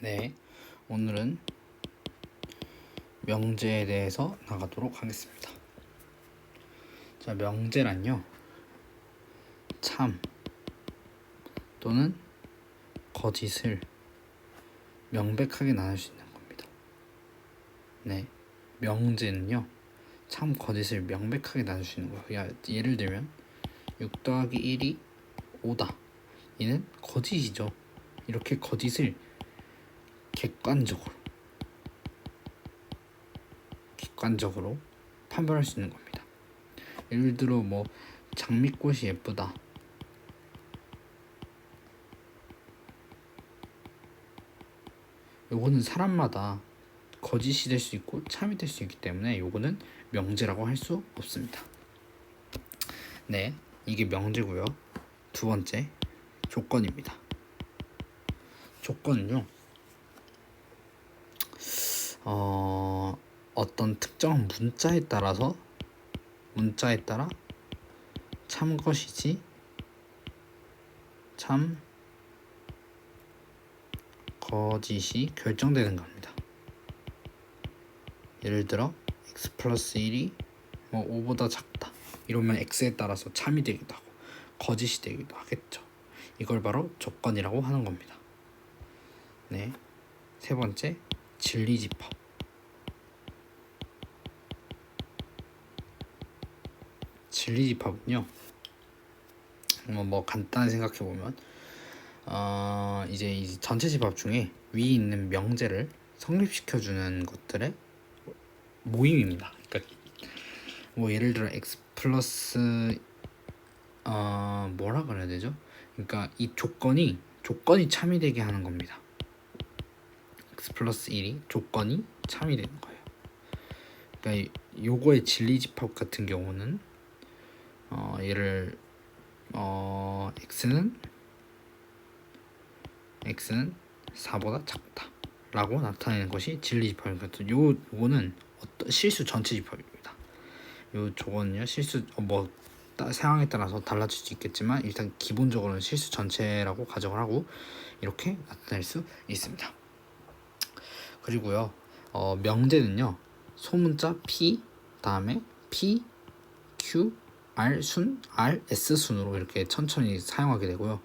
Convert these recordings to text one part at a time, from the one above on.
네, 오늘은 명제에 대해서 나가도록 하겠습니다. 자, 명제란요, 참 또는 거짓을 명백하게 나눌 수 있는 겁니다. 네, 명제는요, 참 거짓을 명백하게 나눌 수 있는 거예요. 예를 들면 6 더하기 1이 5다. 얘는 거짓이죠. 이렇게 거짓을 객관적으로 판별할 수 있는 겁니다. 예를 들어 장미꽃이 예쁘다. 요거는 사람마다 거짓이 될 수 있고 참이 될 수 있기 때문에 요거는 명제라고 할 수 없습니다. 네, 이게 명제고요. 두 번째, 조건입니다. 조건은요, 어떤 특정 문자에 따라 참 것이지 참 거짓이 결정되는 겁니다. 예를 들어 x 플러스 1이 5보다 작다. 이러면 x에 따라서 참이 되기도 하고 거짓이 되기도 하겠죠. 이걸 바로 조건이라고 하는 겁니다. 네, 세 번째, 진리집합. 진리집합은요, 간단히 생각해 보면 이제 전체 집합 중에 위에 있는 명제를 성립시켜주는 것들의 모임입니다. 그러니까 예를 들어 x 플러스 뭐라 그래야 되죠? 그러니까 이 조건이 참이 되게 하는 겁니다. x 플러스 1이 조건이 참이 되는 거예요. 그러니까 요거의 진리집합 같은 경우는 얘를 x는 4보다 작다 라고 나타내는 것이 진리집합입니다. 요거는 실수 전체 집합입니다. 요 조건은요, 실수 상황에 따라서 달라질 수 있겠지만 일단 기본적으로는 실수 전체라고 가정을 하고 이렇게 나타낼 수 있습니다. 그리고요, 명제는요, 소문자 P 다음에 P, Q, R S 순으로 이렇게 천천히 사용하게 되고요.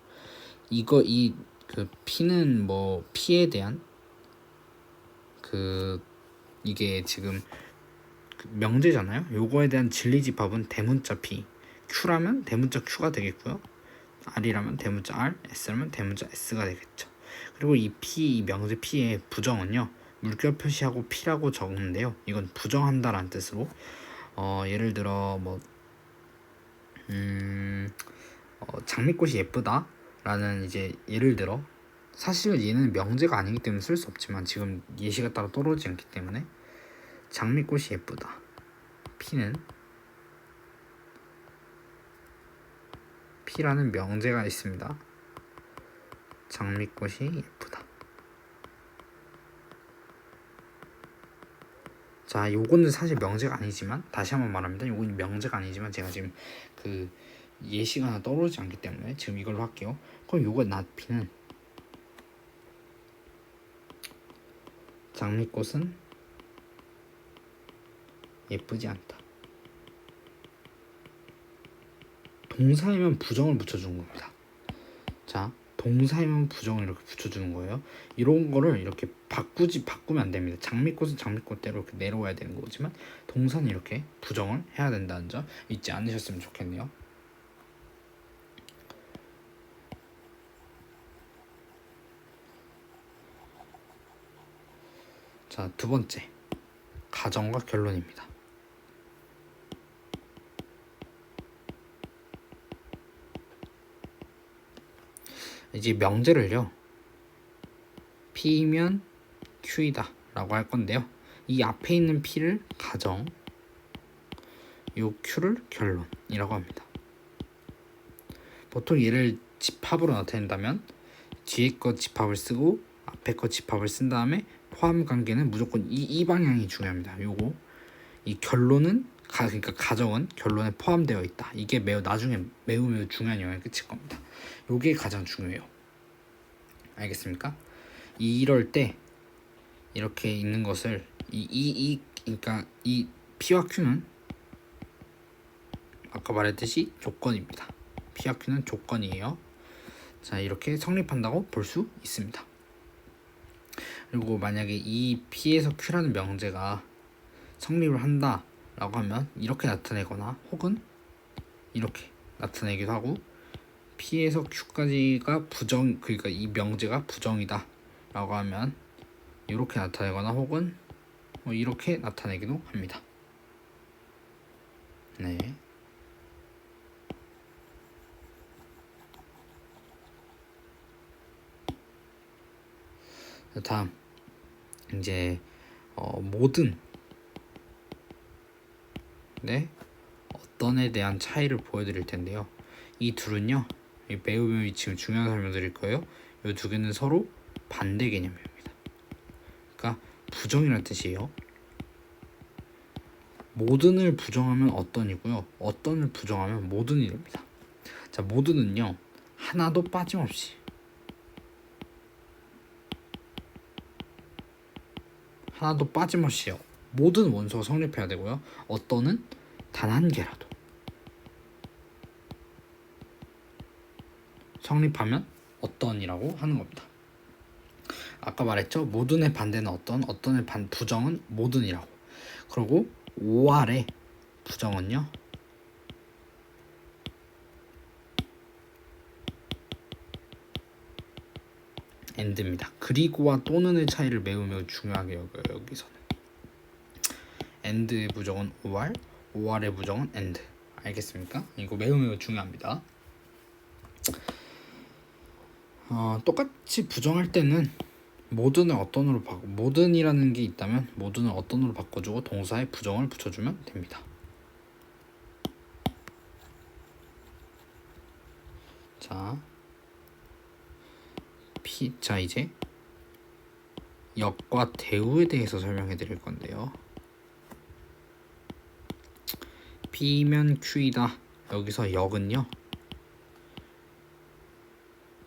P는 P에 대한 이게 지금 명제잖아요. 요거에 대한 진리집합은 대문자 P, Q라면 대문자 Q가 되겠고요. R이라면 대문자 R, S라면 대문자 S가 되겠죠. 그리고 이 명제 P의 부정은요, 물결 표시하고 P라고 적는데요. 이건 부정한다라는 뜻으로 예를 들어 장미꽃이 예쁘다 라는 이제 예를 들어, 사실은 얘는 명제가 아니기 때문에 쓸 수 없지만 지금 예시가 따로 떠오르지 않기 때문에 장미꽃이 예쁘다. P라는 명제가 있습니다. 장미꽃이 예쁘다. 자, 요거는 사실 명제가 아니지만, 다시 한번 말합니다. 요거는 명제가 아니지만 제가 지금 예시가 하나 떠오르지 않기 때문에 지금 이걸로 할게요. 그럼 요거 P는 장미꽃은 예쁘지 않다. 동사이면 부정을 붙여주는 겁니다. 자, 동사이면 부정을 이렇게 붙여주는 거예요. 이런 거를 이렇게 바꾸면 안 됩니다. 장미꽃은 장미꽃대로 이렇게 내려와야 되는 거지만 동사는 이렇게 부정을 해야 된다는 점 잊지 않으셨으면 좋겠네요. 자, 두 번째, 가정과 결론입니다. 이제 명제를요, P면 Q이다 라고 할 건데요, 이 앞에 있는 P를 가정, 요 Q를 결론이라고 합니다. 보통 얘를 집합으로 나타낸다면 뒤에 거 집합을 쓰고 앞에 거 집합을 쓴 다음에 포함 관계는 무조건 이 방향이 중요합니다. 요거 이 결론은 그러니까 가정은 결론에 포함되어 있다. 이게 나중에 매우 중요한 영향을 끼칠 겁니다. 요게 가장 중요해요. 알겠습니까? 이럴 때 이렇게 있는 것을 그러니까 이 P와 Q는 아까 말했듯이 조건입니다. P와 Q는 조건이에요. 자, 이렇게 성립한다고 볼 수 있습니다. 그리고 만약에 이 P에서 Q라는 명제가 성립을 한다 라고 하면 이렇게 나타내거나 혹은 이렇게 나타내기도 하고, P에서 Q까지가 그러니까 이 명제가 부정이다 라고 하면 이렇게 나타내거나 혹은 이렇게 나타내기도 합니다. 네. 다음 이제 모든 어떤에 대한 차이를 보여드릴 텐데요. 이 둘은요, 매우 지금 중요한 설명드릴 거예요. 이 두 개는 서로 반대 개념입니다. 그러니까 부정이라는 뜻이에요. 모든을 부정하면 어떤이고요, 어떤을 부정하면 모든이 됩니다. 자, 모든은요 하나도 빠짐없이 모든 원소가 성립해야 되고요, 어떤은 단 한 개라도 성립하면 어떤이라고 하는 겁니다. 아까 말했죠, 모든의 반대는 어떤의 부정은 모든이라고. 그리고 5R의 부정은요 AND입니다. 그리고와 또는의 차이를 매우 중요하게 여겨요. 여기서는 AND의 부정은 OR, OR의 부정은 AND. 알겠습니까? 이거 매우 중요합니다. 똑같이 부정할 때는 모든을 어떤으로 모든이라는 게 있다면 모든을 어떤으로 바꿔주고 동사에 부정을 붙여주면 됩니다. 자, 이제 역과 대우에 대해서 설명해 드릴 건데요. P면 Q이다. 여기서 역은요,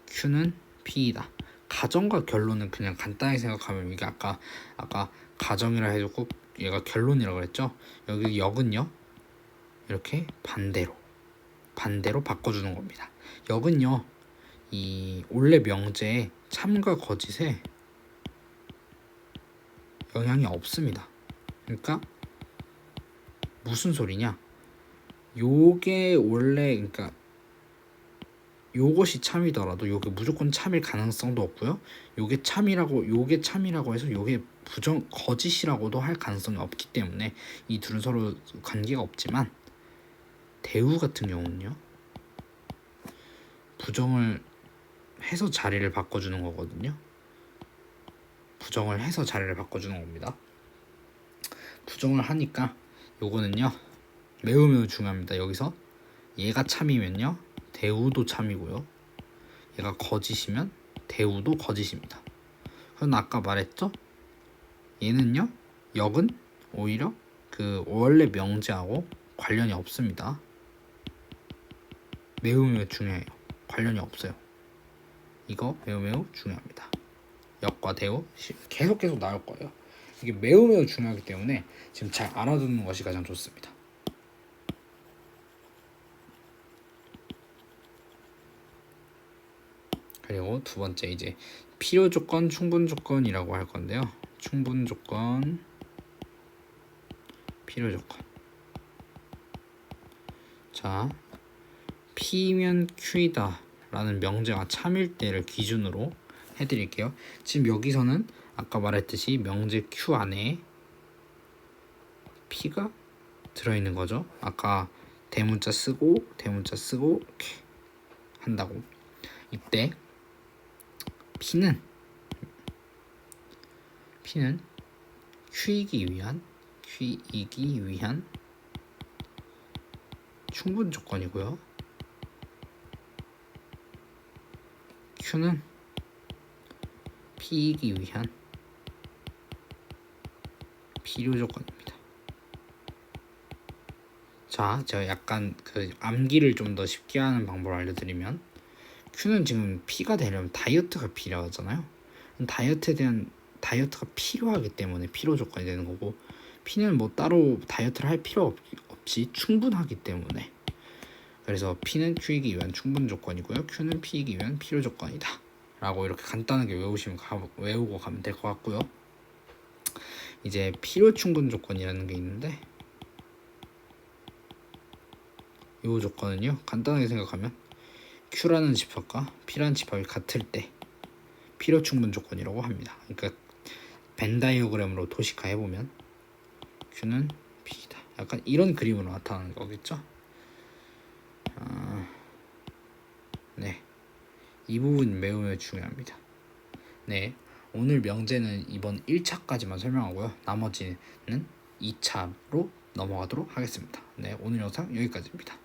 Q는 P이다. 가정과 결론은 그냥 간단히 생각하면, 이게 아까 가정이라 해두고 얘가 결론이라고 그랬죠. 여기 역은요 이렇게 반대로 바꿔주는 겁니다. 역은요 이 원래 명제에 참과 거짓에 영향이 없습니다. 그러니까 무슨 소리냐, 요게 원래, 그러니까 요것이 참이더라도 요게 무조건 참일 가능성도 없고요, 요게 참이라고 해서 요게 거짓이라고도 할 가능성이 없기 때문에 이 둘은 서로 관계가 없지만, 대우 같은 경우는요 부정을 해서 자리를 바꿔주는 거거든요. 부정을 해서 자리를 바꿔주는 겁니다. 부정을 하니까 요거는요 매우 중요합니다. 여기서 얘가 참이면요 대우도 참이고요, 얘가 거짓이면 대우도 거짓입니다. 그럼 아까 말했죠, 얘는요 역은 오히려 그 원래 명제하고 관련이 없습니다. 매우 중요해요. 관련이 없어요. 이거 매우 중요합니다. 역과 대우 계속 나올 거예요. 이게 매우 중요하기 때문에 지금 잘 알아두는 것이 가장 좋습니다. 그리고 두 번째 이제 필요 조건, 충분 조건이라고 할 건데요. 충분 조건, 필요 조건. 자, P면 Q이다 라는 명제가 참일 때를 기준으로 해드릴게요. 지금 여기서는 아까 말했듯이 명제 Q 안에 P가 들어있는 거죠. 아까 대문자 쓰고 이렇게 한다고. 이때 P는 Q이기 위한 충분 조건이고요, Q는 P이기 위한 필요 조건입니다. 자, 제가 약간 그 암기를 좀 더 쉽게 하는 방법을 알려드리면, Q는 지금 P가 되려면 다이어트가 필요하잖아요. 다이어트가 필요하기 때문에 필요 조건이 되는 거고, P는 뭐 따로 다이어트를 할 필요 없이 충분하기 때문에, 그래서 P는 Q이기 위한 충분 조건이고요, Q는 P이기 위한 필요 조건이다 라고 이렇게 간단하게 외우고 가면 될 것 같고요. 이제 필요 충분 조건이라는 게 있는데, 이 조건은요 간단하게 생각하면 Q라는 집합과 P라는 집합이 같을 때 필요 충분 조건이라고 합니다. 그러니까 벤 다이어그램으로 도식화 해보면 Q는 P이다, 약간 이런 그림으로 나타나는 거겠죠. 네, 이 부분 매우 중요합니다. 네, 오늘 명제는 이번 1차까지만 설명하고요, 나머지는 2차로 넘어가도록 하겠습니다. 네, 오늘 영상 여기까지입니다.